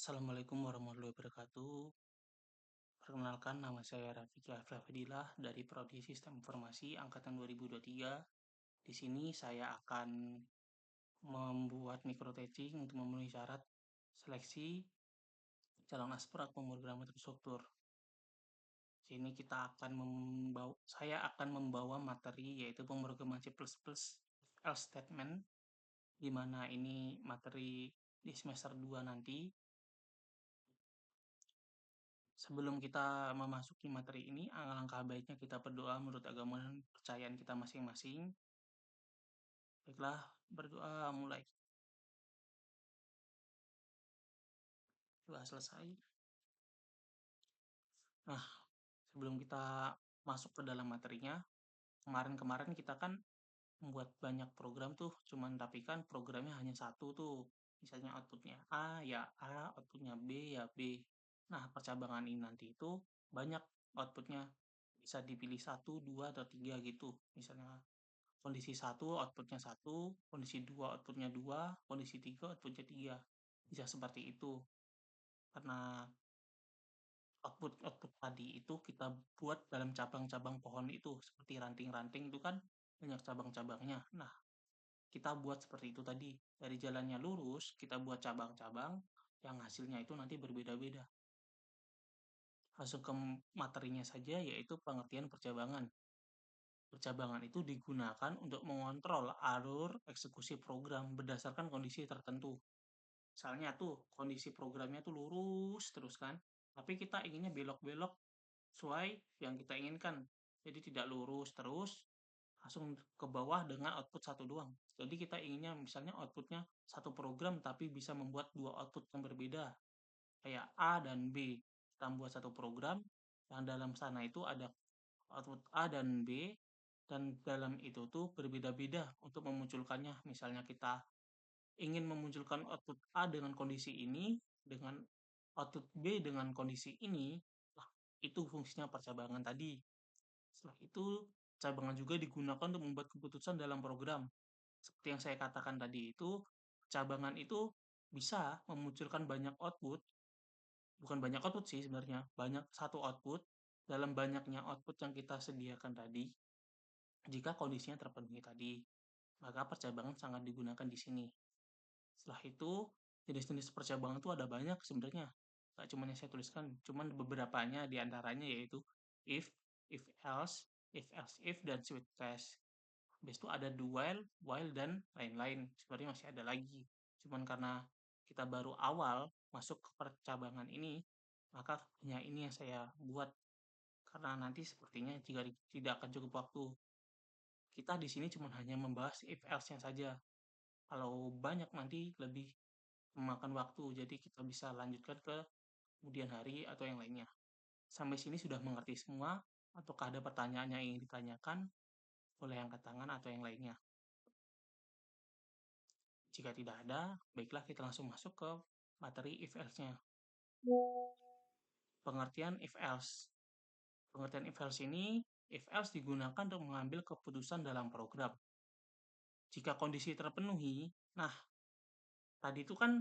Assalamualaikum warahmatullahi wabarakatuh. Perkenalkan, nama saya Rafiki Afrafidillah dari Prodi Sistem Informasi Angkatan 2023. Di sini saya akan membuat micro-teaching untuk memenuhi syarat seleksi calon asprak pemrograman terstruktur. Sini saya akan membawa materi yaitu pemrograman C++ else statement, di mana ini materi di semester 2 nanti. Sebelum kita memasuki materi ini, alangkah baiknya kita berdoa menurut agama dan kepercayaan kita masing-masing. Baiklah, berdoa mulai. Doa selesai. Nah, sebelum kita masuk ke dalam materinya, kemarin-kemarin kita kan membuat banyak program tuh, tapi kan programnya hanya satu tuh. Misalnya outputnya A, ya A, outputnya B, ya B. Nah, percabangan ini nanti itu banyak outputnya. Bisa dipilih satu, dua, atau tiga gitu. Misalnya kondisi satu outputnya satu, kondisi dua outputnya dua, kondisi tiga outputnya tiga. Bisa seperti itu. Karena output tadi itu kita buat dalam cabang-cabang pohon itu. Seperti ranting-ranting itu kan banyak cabang-cabangnya. Nah, kita buat seperti itu tadi. Dari jalannya lurus, kita buat cabang-cabang yang hasilnya itu nanti berbeda-beda. Langsung ke materinya saja, yaitu pengertian percabangan. Percabangan itu digunakan untuk mengontrol alur eksekusi program berdasarkan kondisi tertentu. Misalnya tuh, kondisi programnya tuh lurus terus kan, tapi kita inginnya belok-belok sesuai yang kita inginkan. Jadi tidak lurus terus, langsung ke bawah dengan output satu doang. Jadi kita inginnya misalnya outputnya satu program tapi bisa membuat dua output yang berbeda. Kayak A dan B. Kita membuat satu program yang dalam sana itu ada output A dan B, dan dalam itu tuh berbeda-beda untuk memunculkannya. Misalnya kita ingin memunculkan output A dengan kondisi ini, dengan output B dengan kondisi ini, lah, itu fungsinya percabangan tadi. Setelah itu, cabangan juga digunakan untuk membuat keputusan dalam program. Seperti yang saya katakan tadi itu, cabangan itu bisa memunculkan banyak output, bukan banyak output sih sebenarnya, banyak satu output dalam banyaknya output yang kita sediakan tadi. Jika kondisinya terpenuhi tadi, maka percabangan sangat digunakan di sini. Setelah itu, jenis-jenis percabangan itu ada banyak sebenarnya. Nggak cuma yang saya tuliskan, cuman beberapanya diantaranya yaitu if, if else if, dan switch case. Habis itu ada do while, dan lain-lain. Sebenarnya masih ada lagi. Cuman karena kita baru awal masuk ke percabangan ini, maka hanya ini yang saya buat. Karena nanti sepertinya jika tidak akan cukup waktu, kita di sini cuma hanya membahas if else-nya saja. Kalau banyak nanti lebih memakan waktu, jadi kita bisa lanjutkan ke kemudian hari atau yang lainnya. Sampai sini sudah mengerti semua? Ataukah ada pertanyaan yang ingin ditanyakan? Boleh angkat tangan atau yang lainnya. Jika tidak ada, baiklah kita langsung masuk ke materi if else-nya. Pengertian if else. Pengertian if else ini, if else digunakan untuk mengambil keputusan dalam program. Jika kondisi terpenuhi, nah tadi itu kan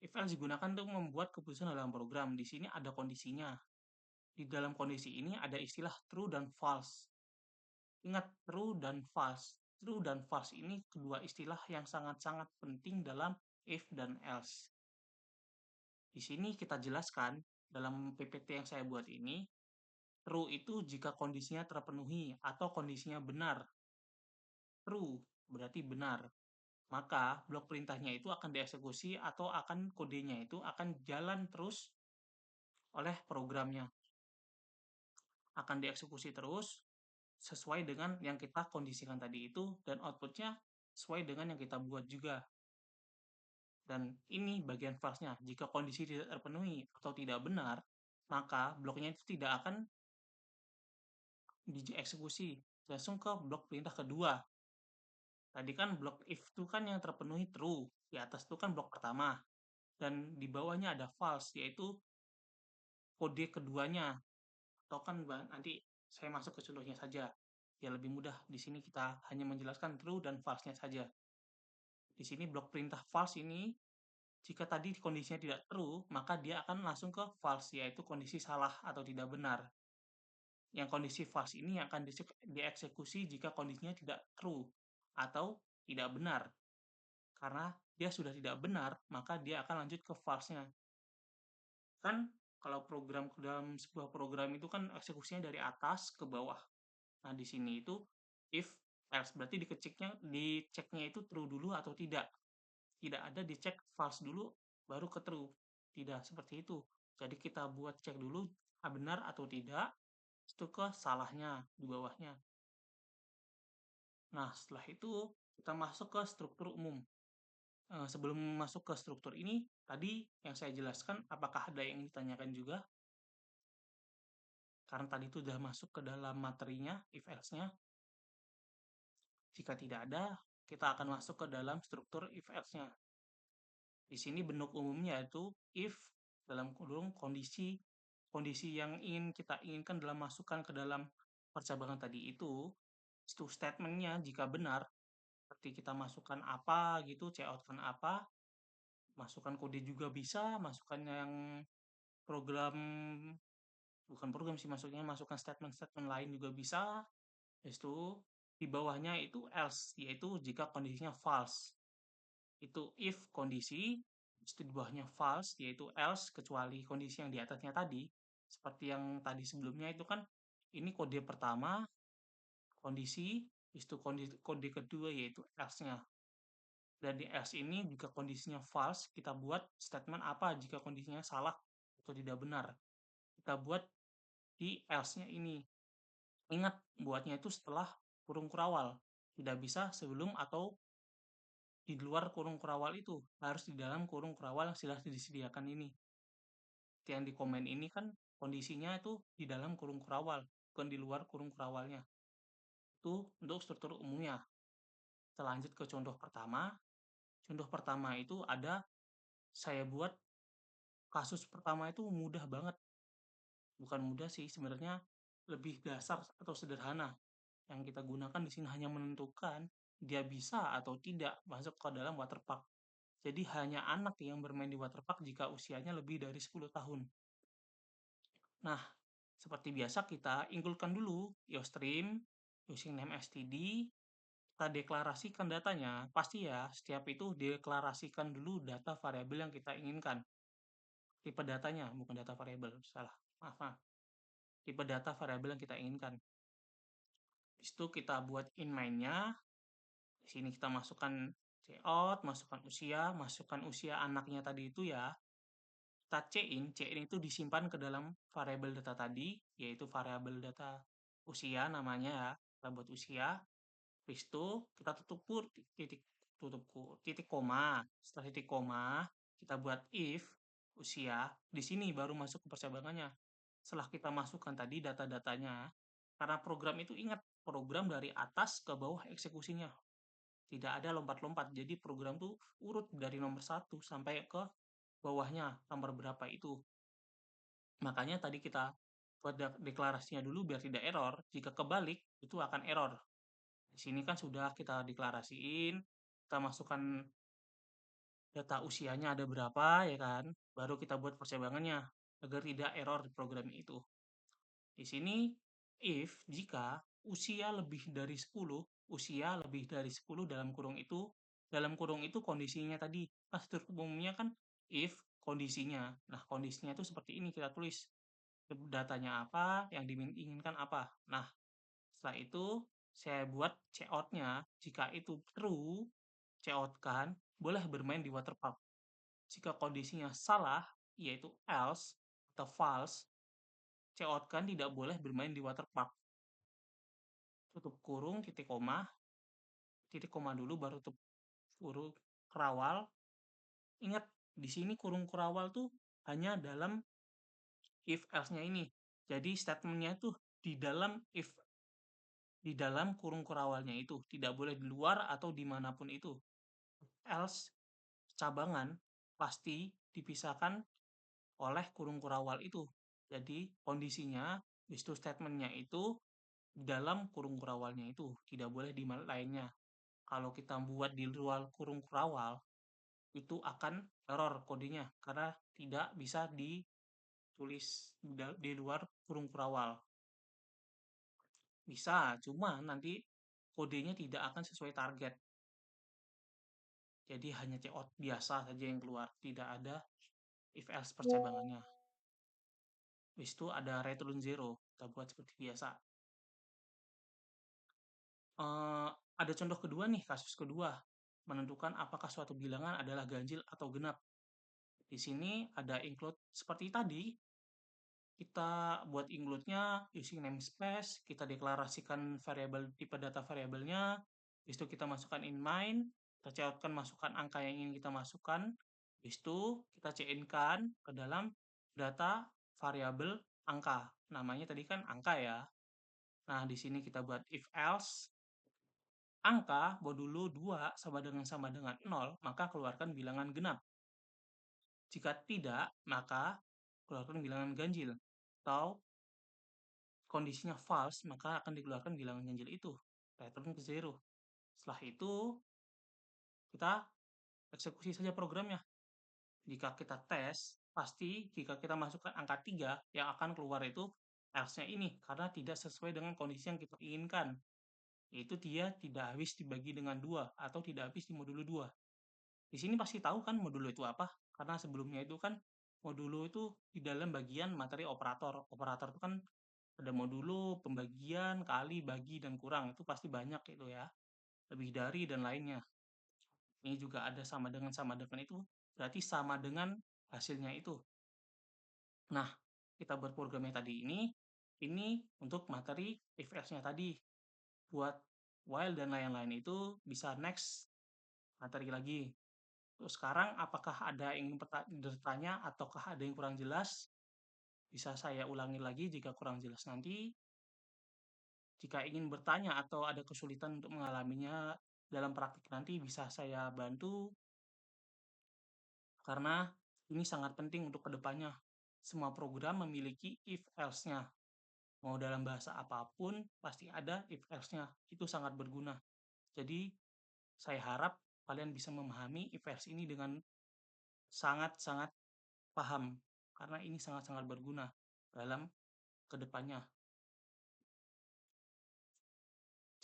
if else digunakan untuk membuat keputusan dalam program. Di sini ada kondisinya. Di dalam kondisi ini ada istilah true dan false. Ingat, true dan false. True dan false ini kedua istilah yang sangat-sangat penting dalam if dan else. Di sini kita jelaskan dalam PPT yang saya buat ini, true itu jika kondisinya terpenuhi atau kondisinya benar. True berarti benar. Maka blok perintahnya itu akan dieksekusi atau kodenya itu akan jalan terus oleh programnya. Akan dieksekusi terus sesuai dengan yang kita kondisikan tadi itu, dan outputnya sesuai dengan yang kita buat juga. Dan ini bagian false-nya. Jika kondisi tidak terpenuhi atau tidak benar, maka bloknya itu tidak akan dieksekusi. Langsung ke blok perintah kedua. Tadi kan blok if itu kan yang terpenuhi true. Di atas itu kan blok pertama. Dan di bawahnya ada false, yaitu kode keduanya. Atau kan nanti saya masuk ke contohnya saja. Ya lebih mudah. Di sini kita hanya menjelaskan true dan false-nya saja. Di sini blok perintah false ini Jika tadi kondisinya tidak true, maka dia akan langsung ke false, yaitu kondisi salah atau tidak benar. Yang kondisi false ini akan dieksekusi jika kondisinya tidak true atau tidak benar. Karena dia sudah tidak benar, maka dia akan lanjut ke false-nya. Kan kalau program dalam sebuah program itu kan eksekusinya dari atas ke bawah. Nah, di sini itu if else berarti diceknya itu true dulu atau tidak. Tidak ada dicek false dulu baru ke true. Tidak seperti itu. Jadi kita buat cek dulu benar atau tidak, itu ke salahnya di bawahnya. Nah, setelah itu kita masuk ke struktur umum. Sebelum masuk ke struktur ini, tadi yang saya jelaskan, apakah ada yang ditanyakan juga? Karena tadi itu sudah masuk ke dalam materinya, if else-nya. Jika tidak ada, kita akan masuk ke dalam struktur if else-nya. Di sini bentuk umumnya itu if dalam kurung kondisi yang kita inginkan dalam masukkan ke dalam percabangan tadi itu statementnya jika benar, seperti kita masukkan apa gitu, coutkan apa, masukkan kode juga bisa, masukkan yang program bukan program sih, maksudnya masukkan statement-statement lain juga bisa. Itu di bawahnya itu else, yaitu jika kondisinya false. Itu if kondisi, itu di bawahnya false, yaitu else, kecuali kondisi yang di atasnya tadi. Seperti yang tadi sebelumnya itu kan, ini kode pertama, kondisi, itu kode kedua yaitu else-nya. Dan di else ini jika kondisinya false, kita buat statement apa jika kondisinya salah atau tidak benar. Kita buat di else-nya ini. Ingat, buatnya itu setelah kurung kurawal. Tidak bisa sebelum atau di luar kurung kurawal itu. Harus di dalam kurung kurawal yang sudah disediakan ini. Yang di komen ini kan kondisinya itu di dalam kurung kurawal, bukan di luar kurung kurawalnya. Itu untuk struktur umumnya. Kita lanjut ke contoh pertama. Contoh pertama itu ada, saya buat kasus pertama itu mudah banget. Bukan mudah sih, sebenarnya lebih dasar atau sederhana. Yang kita gunakan di sini hanya menentukan dia bisa atau tidak masuk ke dalam waterpark. Jadi hanya anak yang bermain di waterpark jika usianya lebih dari 10 tahun. Nah, seperti biasa kita inputkan dulu YoStream, using name std, kita deklarasikan datanya. Pasti ya, setiap itu deklarasikan dulu data variabel yang kita inginkan. Tipe datanya, bukan data variabel, salah. Maaf. Tipe data variabel yang kita inginkan. Di situ kita buat in main-nya. Di sini kita masukkan cout, masukkan usia anaknya tadi itu ya. Kita C-in itu disimpan ke dalam variabel data tadi, yaitu variabel data usia namanya ya. Kita buat usia. Habis itu kita titik koma. Setelah titik koma, kita buat if usia. Di sini baru masuk ke percabangannya. Setelah kita masukkan tadi data-datanya, karena program itu ingat, program dari atas ke bawah eksekusinya. Tidak ada lompat-lompat. Jadi program tuh urut dari nomor 1 sampai ke bawahnya, nomor berapa itu. Makanya tadi kita buat deklarasinya dulu biar tidak error. Jika kebalik, itu akan error. Di sini kan sudah kita deklarasiin, kita masukkan data usianya ada berapa, ya kan? Baru kita buat percabangannya, agar tidak error di program itu. Di sini, if, jika usia lebih dari 10, usia lebih dari 10 dalam kurung itu kondisinya tadi. Nah, struktur umumnya kan if kondisinya. Nah, kondisinya itu seperti ini kita tulis. Datanya apa, yang diinginkan apa. Nah, setelah itu saya buat cout-nya. Jika itu true, cout-kan, boleh bermain di waterpark. Jika kondisinya salah, yaitu else atau false, cout-kan tidak boleh bermain di waterpark. Tutup kurung, titik koma dulu baru tutup kurung kerawal. Ingat, di sini kurung kerawal tuh hanya dalam if else-nya ini. Jadi statementnya tuh di dalam di dalam kurung kerawalnya itu, tidak boleh di luar atau dimanapun itu. Else cabangan pasti dipisahkan oleh kurung kerawal itu. Jadi kondisinya, itu statementnya itu di dalam kurung kerawalnya itu, tidak boleh di lainnya. Kalau kita buat di luar kurung kerawal, itu akan error kodenya karena tidak bisa ditulis di luar kurung kurawal. Bisa, cuma nanti kodenya tidak akan sesuai target. Jadi hanya COT biasa saja yang keluar, tidak ada if else percabangannya. Habis itu ada return zero, kita buat seperti biasa. Ada contoh kedua nih, kasus kedua, menentukan apakah suatu bilangan adalah ganjil atau genap. Di sini ada include seperti tadi, kita buat include-nya using namespace, kita deklarasikan variabel tipe data variabelnya, habis itu kita masukkan in main, kita cautkan masukkan angka yang ingin kita masukkan, habis itu kita cin-kan ke dalam data variabel angka. Namanya tadi kan angka ya. Nah, di sini kita buat if else angka modulo 2 sama dengan 0, maka keluarkan bilangan genap. Jika tidak, maka keluarkan bilangan ganjil. Atau kondisinya false, maka akan dikeluarkan bilangan ganjil itu. Return ke zero. Setelah itu, kita eksekusi saja programnya. Jika kita tes, pasti jika kita masukkan angka 3, yang akan keluar itu else-nya ini, karena tidak sesuai dengan kondisi yang kita inginkan. Yaitu dia tidak habis dibagi dengan 2, atau tidak habis di modulo 2. Di sini pasti tahu kan modulo itu apa? Karena sebelumnya itu kan modulo itu di dalam bagian materi operator. Operator itu kan ada modulo, pembagian, kali, bagi, dan kurang. Itu pasti banyak itu ya. Lebih dari dan lainnya. Ini juga ada sama dengan itu. Berarti sama dengan hasilnya itu. Nah, kita buat programnya tadi ini untuk materi if else-nya tadi. Buat while dan lain-lain itu bisa next materi lagi. Terus sekarang apakah ada yang bertanya ataukah ada yang kurang jelas? Bisa saya ulangi lagi jika kurang jelas nanti. Jika ingin bertanya atau ada kesulitan untuk mengalaminya dalam praktik nanti bisa saya bantu karena ini sangat penting untuk kedepannya. Semua program memiliki if else-nya. Mau dalam bahasa apapun pasti ada if else-nya. Itu sangat berguna. Jadi saya harap kalian bisa memahami if else ini dengan sangat-sangat paham karena ini sangat-sangat berguna dalam kedepannya.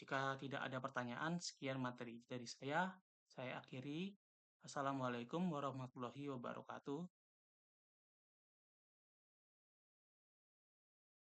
Jika tidak ada pertanyaan, sekian materi dari saya. Saya akhiri. Assalamualaikum warahmatullahi wabarakatuh.